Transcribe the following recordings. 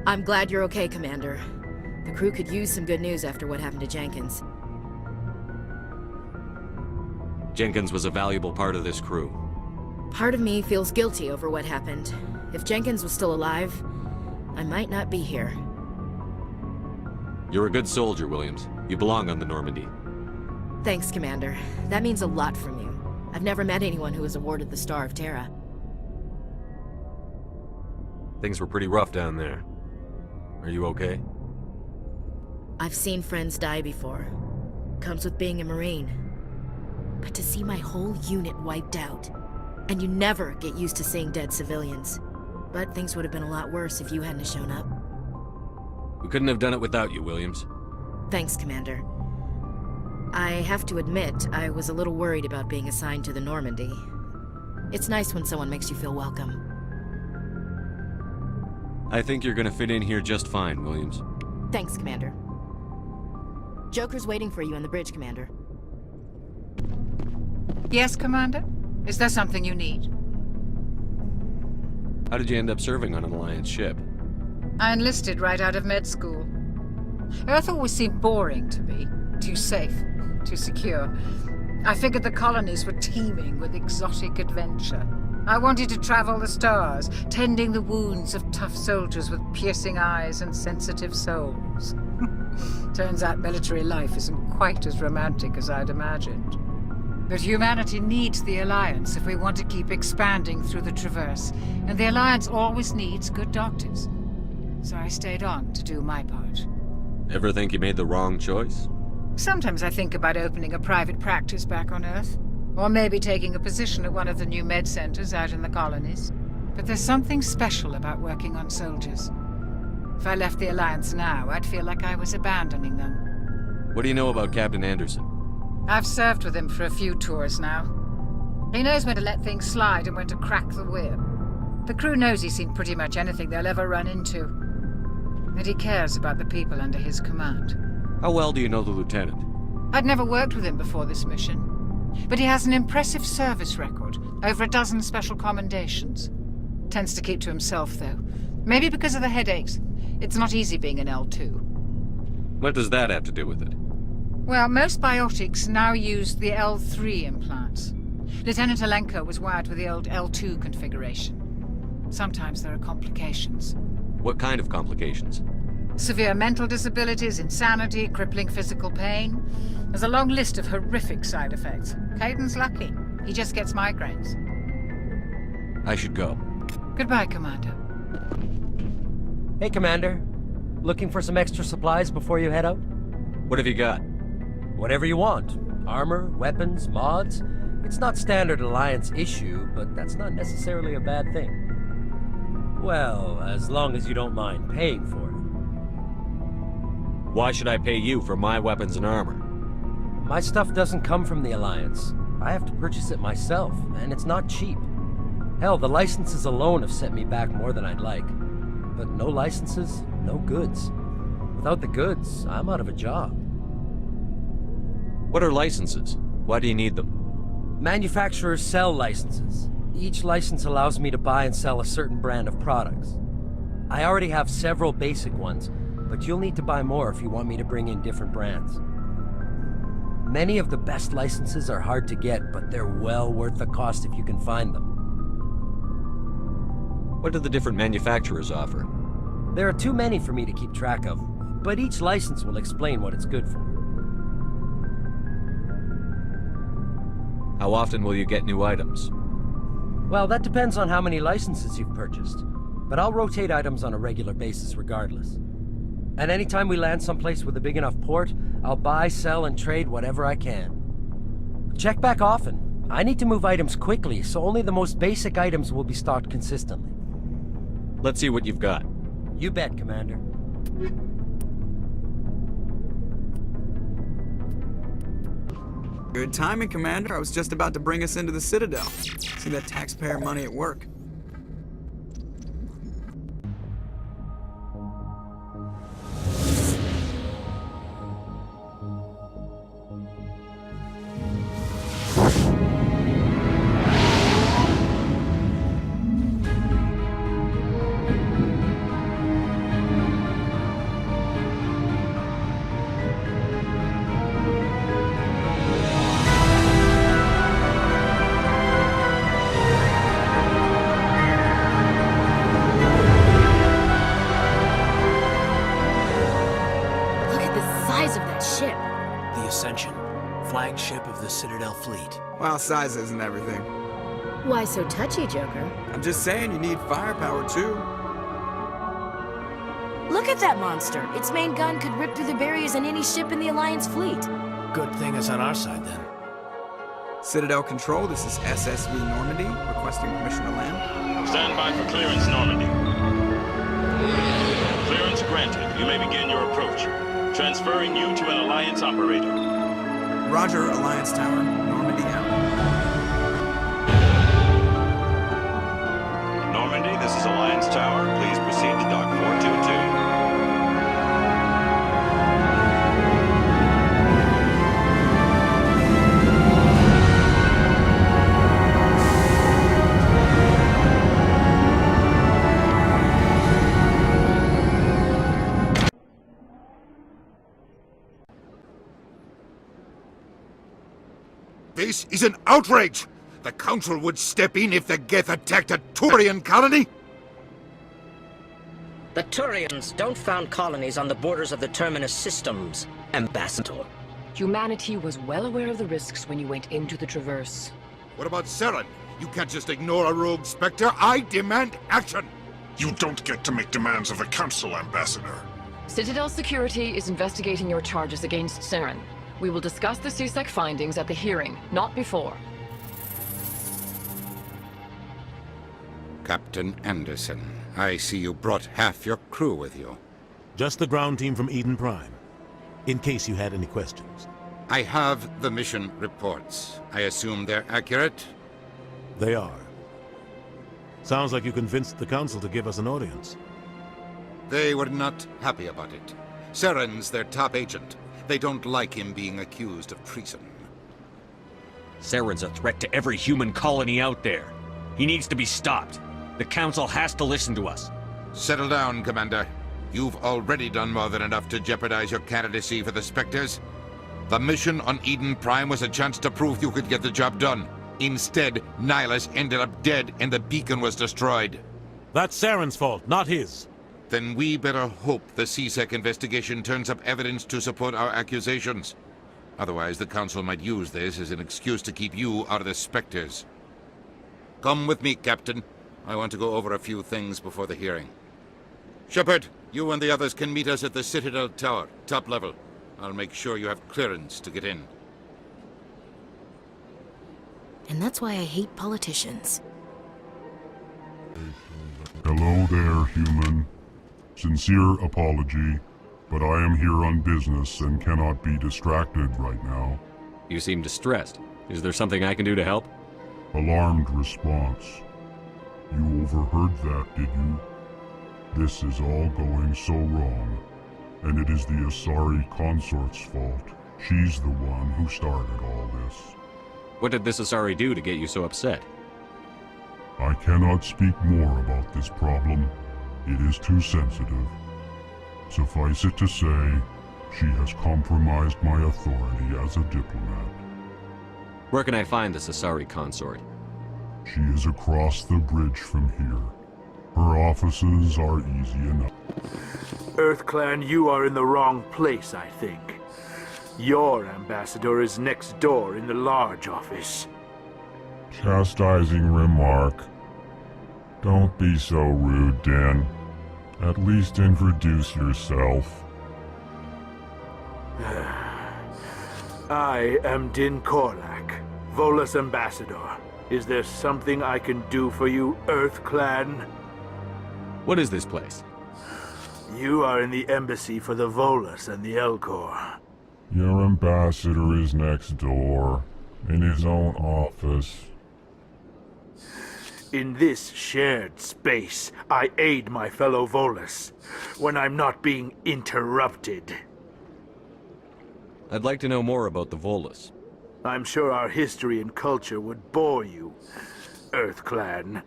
I'm glad you're okay, Commander. The crew could use some good news after what happened to Jenkins. Jenkins was a valuable part of this crew. Part of me feels guilty over what happened. If Jenkins was still alive, I might not be here. You're a good soldier, Williams. You belong on the Normandy. Thanks, Commander. That means a lot from you. I've never met anyone who was awarded the Star of Terra. Things were pretty rough down there. Are you okay? I've seen friends die before. Comes with being a Marine. But to see my whole unit wiped out, and you never get used to seeing dead civilians. But things would have been a lot worse if you hadn't shown up. We couldn't have done it without you, Williams. Thanks, Commander. I have to admit, I was a little worried about being assigned to the Normandy. It's nice when someone makes you feel welcome. I think you're gonna fit in here just fine, Williams. Thanks, Commander. Joker's waiting for you on the bridge, Commander. Yes, Commander? Is there something you need? How did you end up serving on an Alliance ship? I enlisted right out of med school. Earth always seemed boring to me. Too safe, too secure. I figured the colonies were teeming with exotic adventure. I wanted to travel the stars, tending the wounds of tough soldiers with piercing eyes and sensitive souls. Turns out military life isn't quite as romantic as I'd imagined. But humanity needs the Alliance if we want to keep expanding through the Traverse, and the Alliance always needs good doctors. So I stayed on to do my part. Ever think you made the wrong choice? Sometimes I think about opening a private practice back on Earth, or maybe taking a position at one of the new med centers out in the colonies. But there's something special about working on soldiers. If I left the Alliance now, I'd feel like I was abandoning them. What do you know about Captain Anderson? I've served with him for a few tours now. He knows when to let things slide and when to crack the whip. The crew knows he's seen pretty much anything they'll ever run into. And he cares about the people under his command. How well do you know the lieutenant? I'd never worked with him before this mission. But he has an impressive service record, over a dozen special commendations. Tends to keep to himself, though. Maybe because of the headaches. It's not easy being an L2. What does that have to do with it? Well, most biotics now use the L3 implants. Lieutenant Alenko was wired with the old L2 configuration. Sometimes there are complications. What kind of complications? Severe mental disabilities, insanity, crippling physical pain. There's a long list of horrific side effects. Caden's lucky. He just gets migraines. I should go. Goodbye, Commander. Hey, Commander. Looking for some extra supplies before you head out? What have you got? Whatever you want. Armor, weapons, mods. It's not standard Alliance issue, but that's not necessarily a bad thing. Well, as long as you don't mind paying for it. Why should I pay you for my weapons and armor? My stuff doesn't come from the Alliance. I have to purchase it myself, and it's not cheap. Hell, the licenses alone have set me back more than I'd like. But no licenses, no goods. Without the goods, I'm out of a job. What are licenses? Why do you need them? Manufacturers sell licenses. Each license allows me to buy and sell a certain brand of products. I already have several basic ones, but you'll need to buy more if you want me to bring in different brands. Many of the best licenses are hard to get, but they're well worth the cost if you can find them. What do the different manufacturers offer? There are too many for me to keep track of, but each license will explain what it's good for. How often will you get new items? Well, that depends on how many licenses you've purchased, but I'll rotate items on a regular basis regardless. And anytime we land someplace with a big enough port, I'll buy, sell, and trade whatever I can. Check back often. I need to move items quickly, so only the most basic items will be stocked consistently. Let's see what you've got. You bet, Commander. Good timing, Commander. I was just about to bring us into the Citadel. See that taxpayer money at work. size of that ship? The Ascension, flagship of the Citadel fleet. Well, size isn't everything. Why so touchy, Joker? I'm just saying you need firepower too. Look at that monster. Its main gun could rip through the barriers in any ship in the Alliance fleet. Good thing it's on our side, then. Citadel Control, this is SSV Normandy, requesting permission to land. Stand by for clearance, Normandy. Clearance granted. You may begin your approach. Transferring you to an Alliance operator. Roger, Alliance Tower, Normandy out. Normandy, this is Alliance Tower. Please proceed to Dock 422. This is an outrage! The Council would step in if the Geth attacked a Turian colony? The Turians don't found colonies on the borders of the Terminus systems, Ambassador. Humanity was well aware of the risks when you went into the Traverse. What about Saren? You can't just ignore a rogue Spectre. I demand action! You don't get to make demands of the Council, Ambassador. Citadel Security is investigating your charges against Saren. We will discuss the CSEC findings at the hearing, not before. Captain Anderson, I see you brought half your crew with you. Just the ground team from Eden Prime, in case you had any questions. I have the mission reports. I assume they're accurate? They are. Sounds like you convinced the Council to give us an audience. They were not happy about it. Saren's their top agent. They don't like him being accused of treason. Saren's a threat to every human colony out there. He needs to be stopped. The Council has to listen to us. Settle down, Commander. You've already done more than enough to jeopardize your candidacy for the Spectres. The mission on Eden Prime was a chance to prove you could get the job done. Instead, Nihilus ended up dead and the beacon was destroyed. That's Saren's fault, not his. Then we better hope the CSEC investigation turns up evidence to support our accusations. Otherwise, the Council might use this as an excuse to keep you out of the Spectres. Come with me, Captain. I want to go over a few things before the hearing. Shepard, you and the others can meet us at the Citadel Tower, top level. I'll make sure you have clearance to get in. And that's why I hate politicians. Hello there, human. Sincere apology, but I am here on business and cannot be distracted right now. You seem distressed. Is there something I can do to help? Alarmed response. You overheard that, did you? This is all going so wrong, and it is the Asari consort's fault. She's the one who started all this. What did this Asari do to get you so upset? I cannot speak more about this problem. It is too sensitive. Suffice it to say, she has compromised my authority as a diplomat. Where can I find this Asari consort? She is across the bridge from here. Her offices are easy enough. EarthClan, you are in the wrong place, I think. Your ambassador is next door in the large office. Chastising remark. Don't be so rude, Dan. At least introduce yourself. I am Din Korlak, Volus ambassador. Is there something I can do for you, EarthClan? What is this place? You are in the embassy for the Volus and the Elcor. Your ambassador is next door, in his own office. In this shared space, I aid my fellow Volus, when I'm not being interrupted. I'd like to know more about the Volus. I'm sure our history and culture would bore you, EarthClan.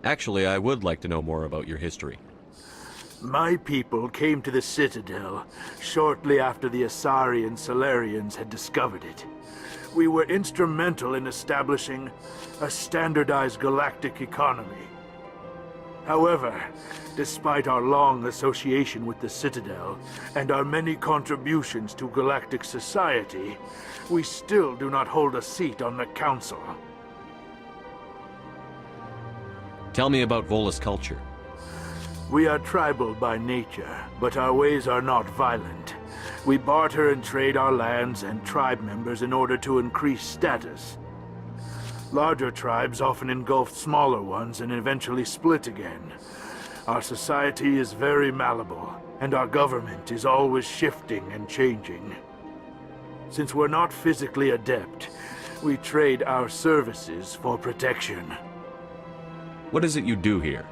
Actually, I would like to know more about your history. My people came to the Citadel shortly after the Asari and Solarians had discovered it. We were instrumental in establishing a standardized galactic economy. However, despite our long association with the Citadel and our many contributions to galactic society, we still do not hold a seat on the Council. Tell me about Volus culture. We are tribal by nature, but our ways are not violent. We barter and trade our lands and tribe members in order to increase status. Larger tribes often engulf smaller ones and eventually split again. Our society is very malleable, and our government is always shifting and changing. Since we're not physically adept, we trade our services for protection. What is it you do here?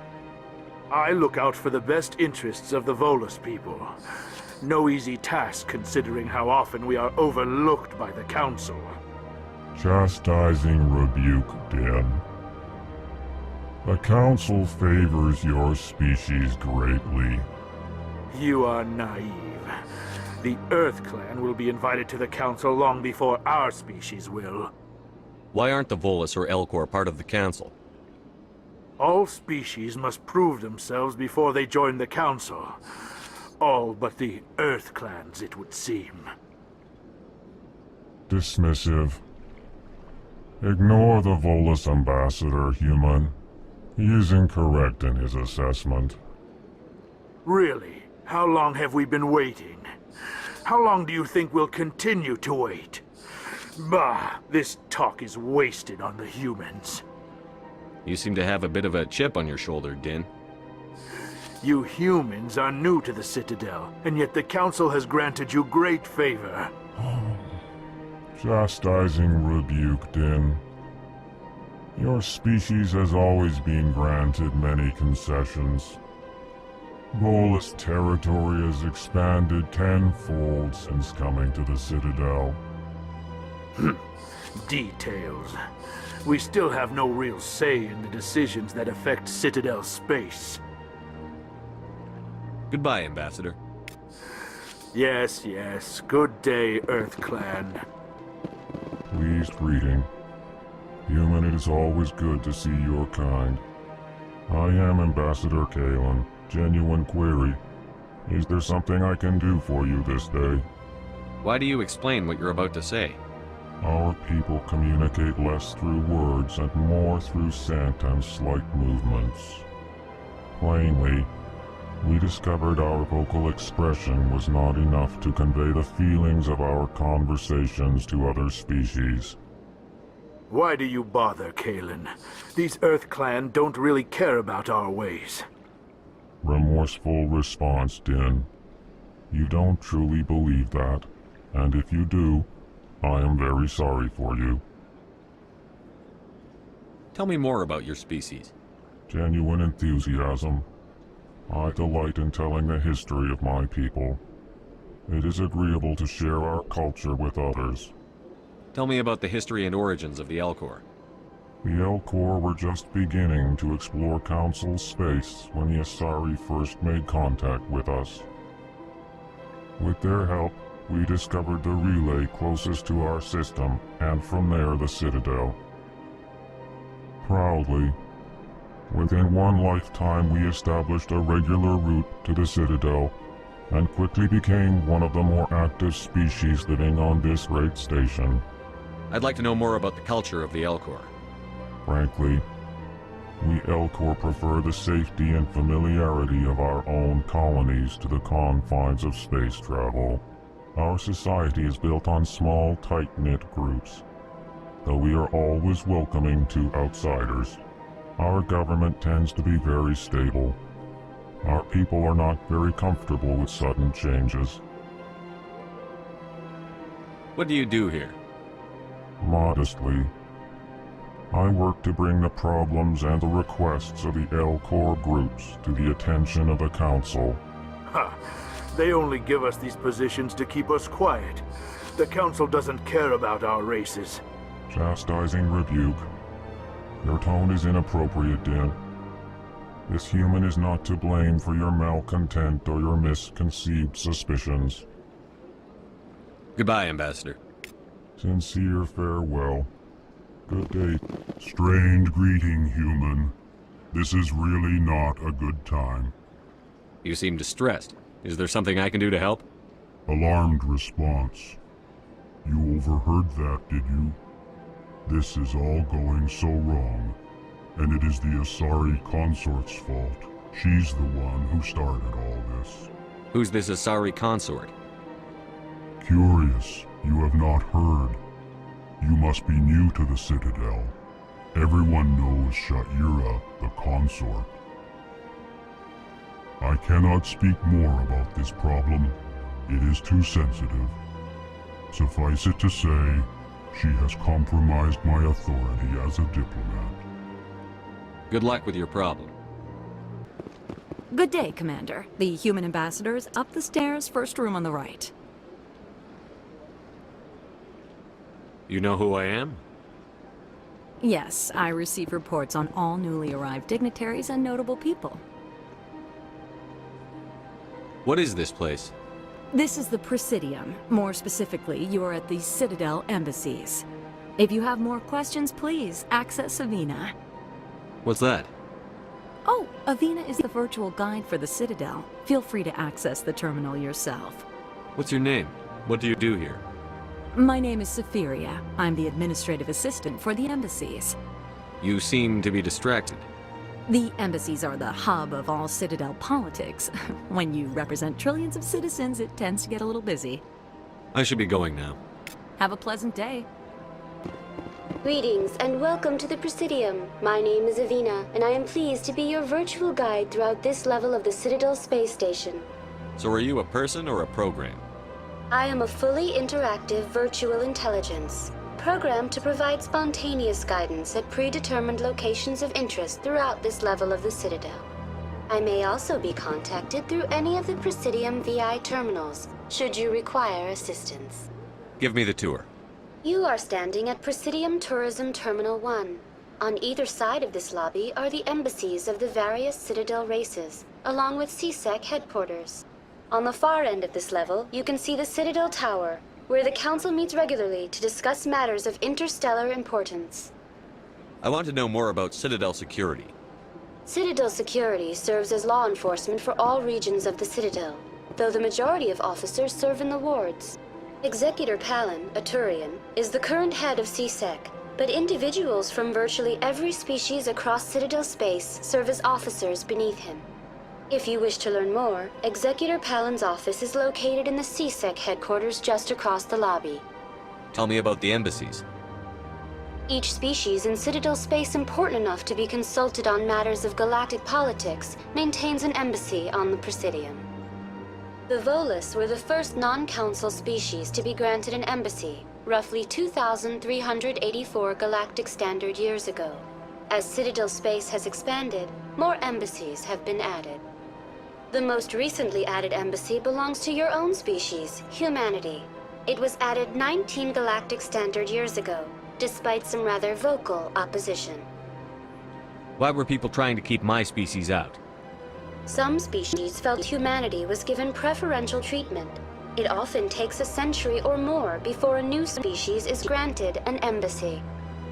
I look out for the best interests of the Volus people. No easy task considering how often we are overlooked by the Council. Chastising rebuke, Din. The Council favors your species greatly. You are naive. The Earth Clan will be invited to the Council long before our species will. Why aren't the Volus or Elcor part of the Council? All species must prove themselves before they join the Council. All but the Earth Clans, it would seem. Dismissive. Ignore the Volus ambassador, human. He is incorrect in his assessment. Really? How long have we been waiting? How long do you think we'll continue to wait? Bah, this talk is wasted on the humans. You seem to have a bit of a chip on your shoulder, Din. You humans are new to the Citadel, and yet the Council has granted you great favor. Chastising rebuke, Din. Your species has always been granted many concessions. Volus territory has expanded tenfold since coming to the Citadel. Details. We still have no real say in the decisions that affect Citadel space. Goodbye, Ambassador. Yes, yes. Good day, Earth Clan. Pleased greeting. Human, it is always good to see your kind. I am Ambassador Kalen. Genuine query. Is there something I can do for you this day? Why do you explain what you're about to say? Our people communicate less through words and more through scent and slight movements. Plainly, we discovered our vocal expression was not enough to convey the feelings of our conversations to other species. Why do you bother, Kalen? These Earth Clan don't really care about our ways. Remorseful response, Din. You don't truly believe that, and if you do, I am very sorry for you. Tell me more about your species. Genuine enthusiasm. I delight in telling the history of my people. It is agreeable to share our culture with others. Tell me about the history and origins of the Elcor. The Elcor were just beginning to explore Council space when the Asari first made contact with us. With their help, we discovered the relay closest to our system, and from there the Citadel. Proudly, within one lifetime we established a regular route to the Citadel, and quickly became one of the more active species living on this great station. I'd like to know more about the culture of the Elcor. Frankly, we Elcor prefer the safety and familiarity of our own colonies to the confines of space travel. Our society is built on small, tight-knit groups, though we are always welcoming to outsiders. Our government tends to be very stable. Our people are not very comfortable with sudden changes. What do you do here? Modestly, I work to bring the problems and the requests of the Elcor groups to the attention of the Council. Ha! They only give us these positions to keep us quiet. The Council doesn't care about our races. Chastising rebuke. Your tone is inappropriate, Din. This human is not to blame for your malcontent or your misconceived suspicions. Goodbye, Ambassador. Sincere farewell. Good day. Strained greeting, human. This is really not a good time. You seem distressed. Is there something I can do to help? Alarmed response. You overheard that, did you? This is all going so wrong, and it is the Asari consort's fault. She's the one who started all this. Who's this Asari consort? Curious, you have not heard. You must be new to the Citadel. Everyone knows Sha'ira, the consort. I cannot speak more about this problem. It is too sensitive. Suffice it to say, she has compromised my authority as a diplomat. Good luck with your problem. Good day, Commander. The human ambassador is up the stairs, first room on the right. You know who I am? Yes, I receive reports on all newly arrived dignitaries and notable people. What is this place? This is the Presidium. More specifically, you are at the Citadel embassies. If you have more questions, please access Avina. What's that? Oh, Avina is the virtual guide for the Citadel. Feel free to access the terminal yourself. What's your name? What do you do here? My name is Safiria. I'm the administrative assistant for the embassies. You seem to be distracted. The embassies are the hub of all Citadel politics. When you represent trillions of citizens, it tends to get a little busy. I should be going now. Have a pleasant day. Greetings and welcome to the Presidium. My name is Avina, and I am pleased to be your virtual guide throughout this level of the Citadel space station. So are you a person or a program? I am a fully interactive virtual intelligence, programmed to provide spontaneous guidance at predetermined locations of interest throughout this level of the Citadel. I may also be contacted through any of the Presidium VI terminals, should you require assistance. Give me the tour. You are standing at Presidium Tourism Terminal 1. On either side of this lobby are the embassies of the various Citadel races, along with CSEC headquarters. On the far end of this level, you can see the Citadel Tower, where the Council meets regularly to discuss matters of interstellar importance. I want to know more about Citadel security. Citadel security serves as law enforcement for all regions of the Citadel, though the majority of officers serve in the wards. Executor Palin, a Turian, is the current head of CSEC, but individuals from virtually every species across Citadel space serve as officers beneath him. If you wish to learn more, Executor Palin's office is located in the CSEC headquarters just across the lobby. Tell me about the embassies. Each species in Citadel space important enough to be consulted on matters of galactic politics maintains an embassy on the Presidium. The Volus were the first non-council species to be granted an embassy, roughly 2,384 galactic standard years ago. As Citadel space has expanded, more embassies have been added. The most recently added embassy belongs to your own species, humanity. It was added 19 galactic standard years ago, despite some rather vocal opposition. Why were people trying to keep my species out? Some species felt humanity was given preferential treatment. It often takes a century or more before a new species is granted an embassy.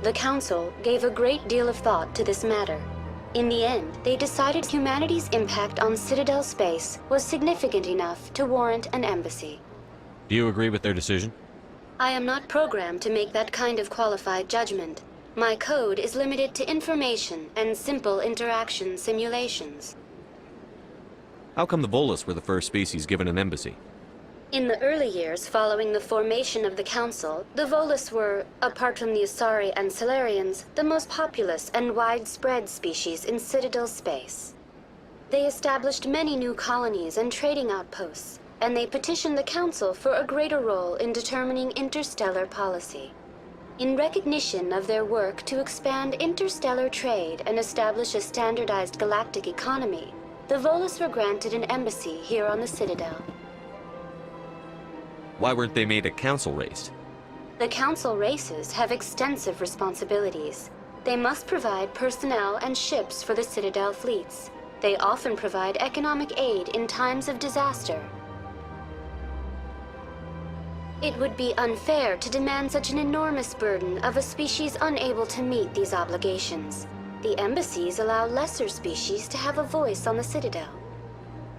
The Council gave a great deal of thought to this matter. In the end, they decided humanity's impact on Citadel space was significant enough to warrant an embassy. Do you agree with their decision? I am not programmed to make that kind of qualified judgment. My code is limited to information and simple interaction simulations. How come the Volus were the first species given an embassy? In the early years following the formation of the Council, the Volus were, apart from the Asari and Solarians, the most populous and widespread species in Citadel space. They established many new colonies and trading outposts, and they petitioned the Council for a greater role in determining interstellar policy. In recognition of their work to expand interstellar trade and establish a standardized galactic economy, the Volus were granted an embassy here on the Citadel. Why weren't they made a council race? The Council races have extensive responsibilities. They must provide personnel and ships for the Citadel fleets. They often provide economic aid in times of disaster. It would be unfair to demand such an enormous burden of a species unable to meet these obligations. The embassies allow lesser species to have a voice on the Citadel.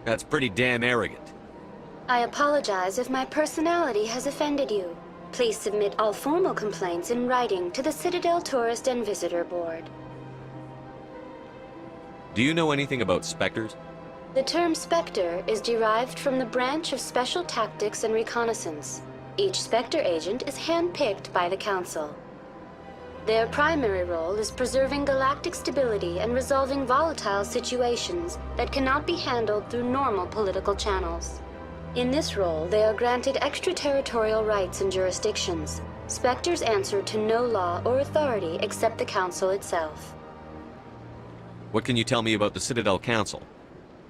That's pretty damn arrogant. I apologize if my personality has offended you. Please submit all formal complaints in writing to the Citadel Tourist and Visitor Board. Do you know anything about specters? The term Spectre is derived from the branch of Special Tactics and Reconnaissance. Each Spectre agent is handpicked by the Council. Their primary role is preserving galactic stability and resolving volatile situations that cannot be handled through normal political channels. In this role, they are granted extraterritorial rights and jurisdictions. Spectres answer to no law or authority except the Council itself. What can you tell me about the Citadel Council?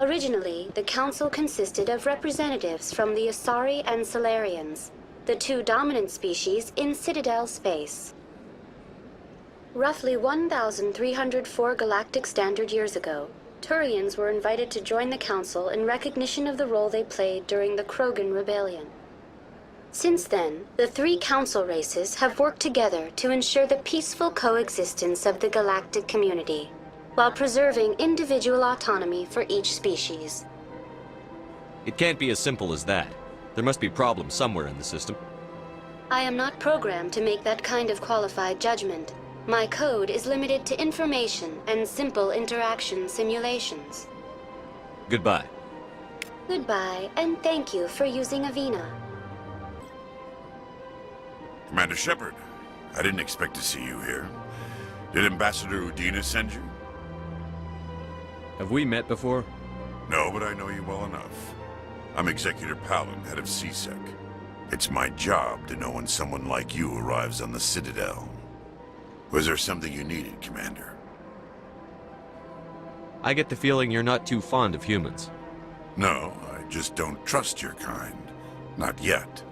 Originally, the Council consisted of representatives from the Asari and Solarians, the two dominant species in Citadel space. Roughly 1,304 galactic standard years ago, Turians were invited to join the Council in recognition of the role they played during the Krogan Rebellion. Since then, the three Council races have worked together to ensure the peaceful coexistence of the galactic community, while preserving individual autonomy for each species. It can't be as simple as that. There must be problems somewhere in the system. I am not programmed to make that kind of qualified judgment. My code is limited to information and simple interaction simulations. Goodbye. Goodbye, and thank you for using Avina. Commander Shepard, I didn't expect to see you here. Did Ambassador Udina send you? Have we met before? No, but I know you well enough. I'm Executor Palin, head of CSEC. It's my job to know when someone like you arrives on the Citadel. Was there something you needed, Commander? I get the feeling you're not too fond of humans. No, I just don't trust your kind. Not yet.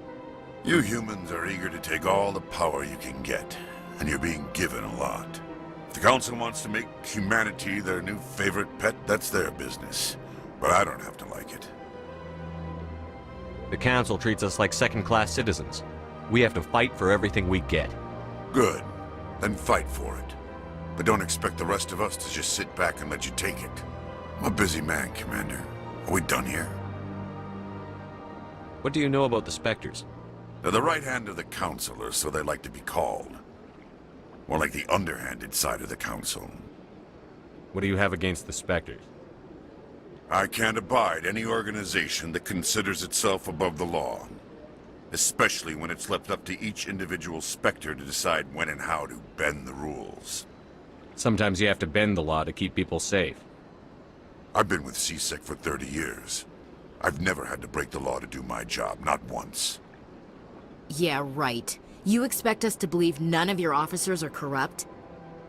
You humans are eager to take all the power you can get, and you're being given a lot. If the Council wants to make humanity their new favorite pet, that's their business. But I don't have to like it. The Council treats us like second-class citizens. We have to fight for everything we get. Good. Then fight for it. But don't expect the rest of us to just sit back and let you take it. I'm a busy man, Commander. Are we done here? What do you know about the Spectres? They're the right hand of the Council, or so they like to be called. More like the underhanded side of the Council. What do you have against the Spectres? I can't abide any organization that considers itself above the law. Especially when it's left up to each individual Spectre to decide when and how to bend the rules. Sometimes you have to bend the law to keep people safe. I've been with CSEC for 30 years. I've never had to break the law to do my job, not once. Yeah, right. You expect us to believe none of your officers are corrupt?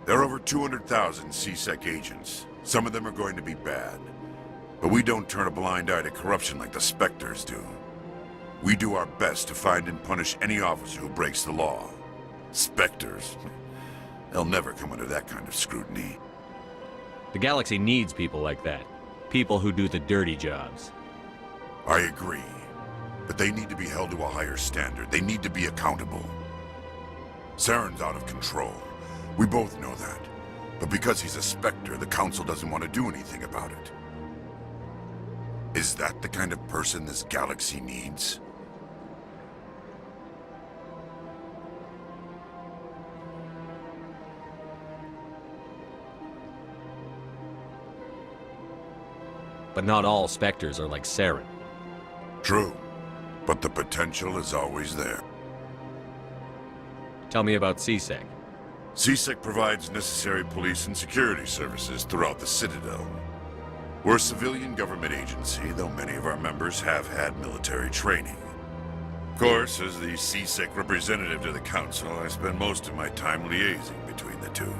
There are over 200,000 CSEC agents. Some of them are going to be bad. But we don't turn a blind eye to corruption like the Spectres do. We do our best to find and punish any officer who breaks the law. Spectres. They'll never come under that kind of scrutiny. The galaxy needs people like that. People who do the dirty jobs. I agree. But they need to be held to a higher standard. They need to be accountable. Saren's out of control. We both know that. But because he's a Spectre, the Council doesn't want to do anything about it. Is that the kind of person this galaxy needs? But not all Spectres are like Saren. True. But the potential is always there. Tell me about CSEC. CSEC provides necessary police and security services throughout the Citadel. We're a civilian government agency, though many of our members have had military training. Of course, as the CSEC representative to the Council, I spend most of my time liaising between the two.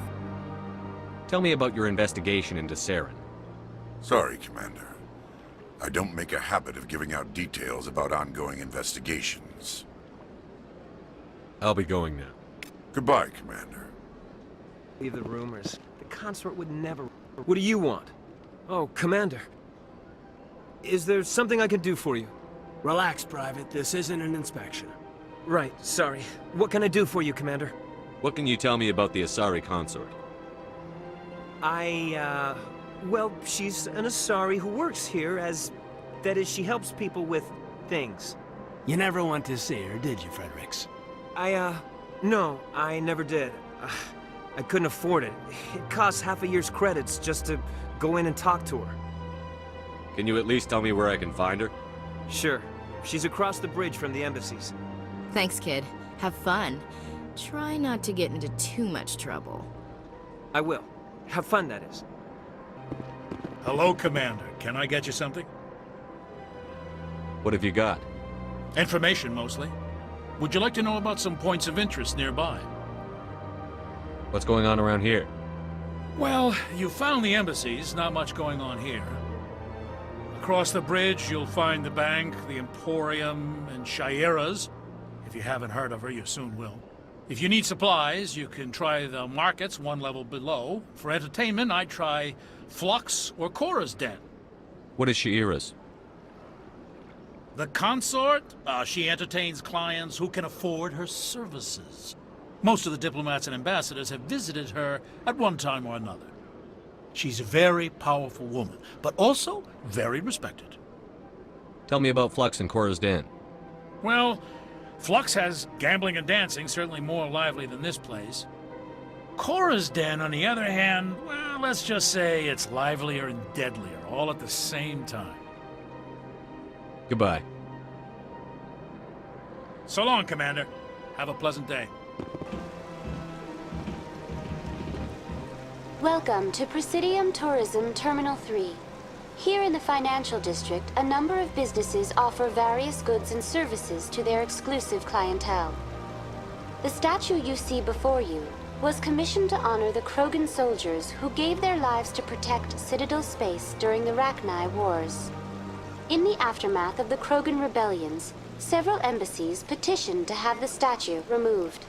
Tell me about your investigation into Saren. Sorry, Commander. I don't make a habit of giving out details about ongoing investigations. I'll be going now. Goodbye, Commander. Leave the rumors. The consort would never... What do you want? Oh, Commander. Is there something I can do for you? Relax, Private. This isn't an inspection. Right, sorry. What can I do for you, Commander? What can you tell me about the Asari consort? Well, she's an Asari who works here as... That is, she helps people with things. You never went to see her, did you, Fredericks? No, I never did. I couldn't afford it. It costs half a year's credits just to go in and talk to her. Can you at least tell me where I can find her? Sure. She's across the bridge from the embassies. Thanks, kid. Have fun. Try not to get into too much trouble. I will. Have fun, that is. Hello, Commander. Can I get you something? What have you got? Information, mostly. Would you like to know about some points of interest nearby? What's going on around here? Well, you found the embassies, not much going on here. Across the bridge, you'll find the bank, the Emporium, and Shaira's. If you haven't heard of her, you soon will. If you need supplies, you can try the markets one level below. For entertainment, I'd try Flux or Cora's Den. What is Shaira's? The consort? She entertains clients who can afford her services. Most of the diplomats and ambassadors have visited her at one time or another. She's a very powerful woman, but also very respected. Tell me about Flux and Cora's Den. Well, Flux has gambling and dancing, certainly more lively than this place. Cora's Den, on the other hand, well, let's just say it's livelier and deadlier, all at the same time. Goodbye. So long, Commander. Have a pleasant day. Welcome to Presidium Tourism Terminal 3. Here in the financial district, a number of businesses offer various goods and services to their exclusive clientele. The statue you see before you was commissioned to honor the Krogan soldiers who gave their lives to protect Citadel space during the Rachni Wars. In the aftermath of the Krogan rebellions, several embassies petitioned to have the statue removed.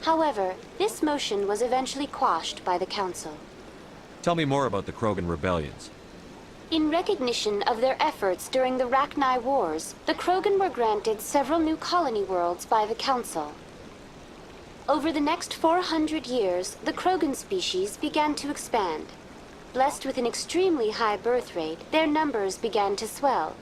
However, this motion was eventually quashed by the Council. Tell me more about the Krogan rebellions. In recognition of their efforts during the Rachni Wars, the Krogan were granted several new colony worlds by the Council. Over the next 400 years, the Krogan species began to expand. Blessed with an extremely high birth rate, their numbers began to swell.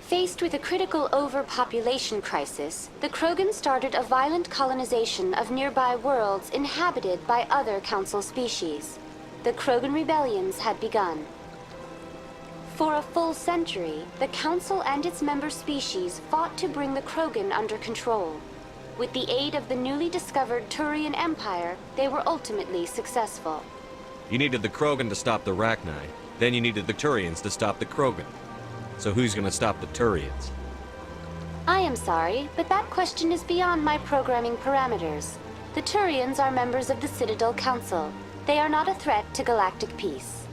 Faced with a critical overpopulation crisis, the Krogan started a violent colonization of nearby worlds inhabited by other Council species. The Krogan rebellions had begun. For a full century, the Council and its member species fought to bring the Krogan under control. With the aid of the newly discovered Turian Empire, they were ultimately successful. You needed the Krogan to stop the Rachni, then you needed the Turians to stop the Krogan. So who's gonna stop the Turians? I am sorry, but that question is beyond my programming parameters. The Turians are members of the Citadel Council. They are not a threat to galactic peace.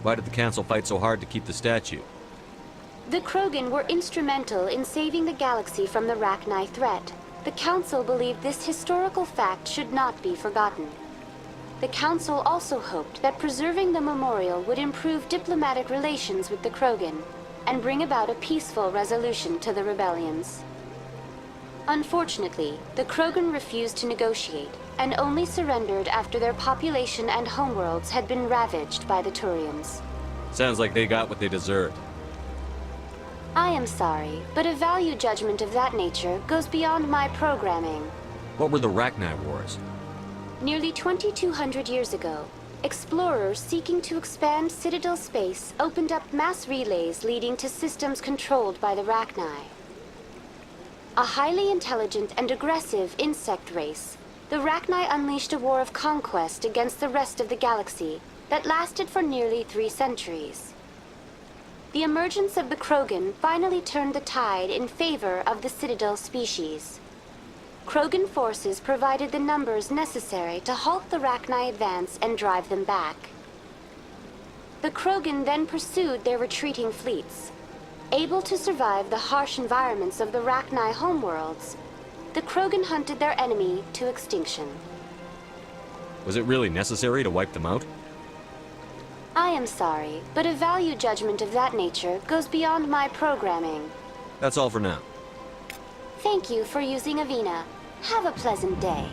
Why did the Council fight so hard to keep the statue? The Krogan were instrumental in saving the galaxy from the Rachni threat. The Council believed this historical fact should not be forgotten. The Council also hoped that preserving the memorial would improve diplomatic relations with the Krogan and bring about a peaceful resolution to the rebellions. Unfortunately, the Krogan refused to negotiate and only surrendered after their population and homeworlds had been ravaged by the Turians. Sounds like they got what they deserved. I am sorry, but a value judgment of that nature goes beyond my programming. What were the Rachni Wars? Nearly 2,200 years ago, explorers seeking to expand Citadel space opened up mass relays leading to systems controlled by the Rachni. A highly intelligent and aggressive insect race, the Rachni unleashed a war of conquest against the rest of the galaxy that lasted for nearly 3 centuries. The emergence of the Krogan finally turned the tide in favor of the Citadel species. Krogan forces provided the numbers necessary to halt the Rachni advance and drive them back. The Krogan then pursued their retreating fleets. Able to survive the harsh environments of the Rachni homeworlds, the Krogan hunted their enemy to extinction. Was it really necessary to wipe them out? I am sorry, but a value judgment of that nature goes beyond my programming. That's all for now. Thank you for using Avina. Have a pleasant day.